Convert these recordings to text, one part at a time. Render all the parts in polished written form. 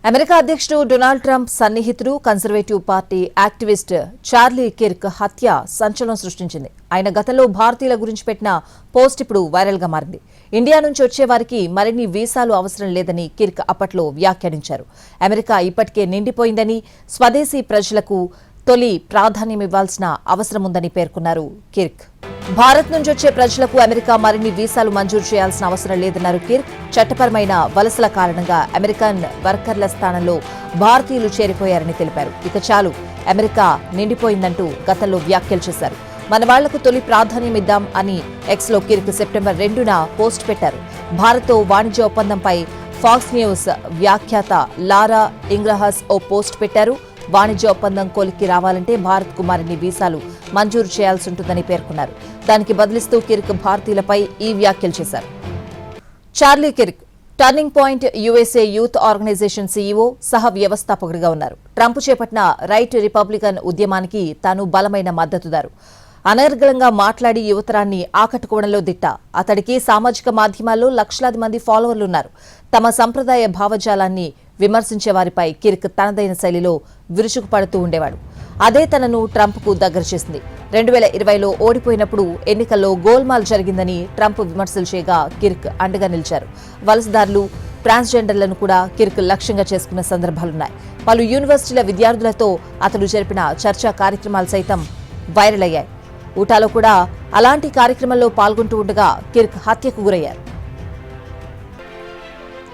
America అధ్యక్షుడు Donald Trump సన్నిహితుడు conservative party activist Charlie Kirk హత్య సంచలనం సృష్టించింది. ఆయన గతంలో భారతీయుల గురించి పెట్టిన పోస్ట్ ఇప్పుడు వైరల్ గా మారింది. ఇండియా నుంచి వచ్చే వారికి మరిన్ని వీసాలు అవసరం లేదని కిర్క్ అప్పట్లో వ్యాఖ్యానించారు. అమెరికా ఇప్పటికే నిండిపోయిందని, స్వదేశీ ప్రజలకు తొలి ప్రాధాన్యం ఇవ్వాల్సిన అవసరం ఉందని పేర్కొన్నారు కిర్క్. భారత్ నుంచి వచ్చే ప్రజలకు అమెరికా మరిన్ని వీసాలు మంజూరు చేయాల్సిన అవసరం లేదన్నారు కిర్క్. చట్టపరమైన వలసల కారణంగా అమెరికన్ వర్కర్ల స్థానంలో భారతీయులు చేరిపోయారని తెలిపారు. ఇక చాలు, అమెరికా నిండిపోయిందంటూ గతంలో వ్యాఖ్యలు చేశారు. మన వాళ్లకు తొలి ప్రాధాన్యం ఇద్దాం అని ఎక్స్లో కిర్క్ సెప్టెంబర్ 2న పోస్ట్ పెట్టారు. భారత్తో వాణిజ్య ఒప్పందంపై ఫాక్స్ న్యూస్ వ్యాఖ్యాత లారా ఇంగ్రహస్ ఓ పోస్ట్ పెట్టారు. వాణిజ్య ఒప్పందం కొలిక్కి రావాలంటే భారత్కు మరిన్ని వీసాలు మంజూరు చేయాల్సి ఉంటుందని పేర్కొన్నారు. దానికి బదులిస్తూ కిర్క్ భారతీయులపై ఈ వ్యాఖ్యలు చేశారు. Charlie Kirk Turning Point USA youth organisation CEO, సహ వ్యవస్థాపకుడిగా ఉన్నారు. ట్రంప్ చేపట్టిన రైట్ రిపబ్లికన్ ఉద్యమానికి తాను బలమైన మద్దతుదారు. అనర్గళంగా మాట్లాడి యువతరాన్ని ఆకట్టుకోవడంలో దిట్ట. అతడికి సామాజిక మాధ్యమాల్లో లక్షలాది మంది ఫాలోవర్లున్నారు. తమ సంప్రదాయ భావజాలాన్ని విమర్శించే వారిపై కిర్క్ తనదైన శైలిలో విరుచుకుపడుతూ ఉండేవాడు. అదే తనను ట్రంప్కు దగ్గర చేసింది. 2020లో ఓడిపోయినప్పుడు ఎన్నికల్లో గోల్మాల్ జరిగిందని ట్రంప్ విమర్శలు చేయగా కిర్క్ అండగా నిలిచారు. వలసదారులు, ట్రాన్స్జెండర్లను కూడా కిర్క్ లక్ష్యంగా చేసుకున్న సందర్భాలున్నాయి. పలు యూనివర్సిటీల విద్యార్థులతో అతడు జరిపిన చర్చా కార్యక్రమాలు సైతం వైరల్ అయ్యాయి. ఊటాలో కూడా అలాంటి కార్యక్రమంలో పాల్గొంటూ ఉండగా కిర్క్ హత్యకు గురయ్యారు.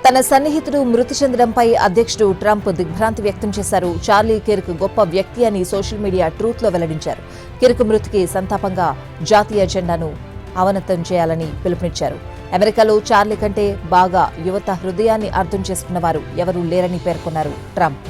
తన సన్నిహితుడు మృతి చెందడంపై అధ్యక్షుడు ట్రంప్ దిగ్భ్రాంతి వ్యక్తం చేశారు. చార్లీ కిర్క్ గొప్ప వ్యక్తి అని సోషల్ మీడియా ట్రూత్లో వెల్లడించారు. కిర్క్ మృతికి సంతాపంగా జాతీయ జెండాను అవనతం చేయాలని పిలుపునిచ్చారు. అమెరికాలో చార్లీ కంటే బాగా యువత హృదయాన్ని అర్థం చేసుకున్న వారు ఎవరూ లేరని పేర్కొన్నారు ట్రంప్.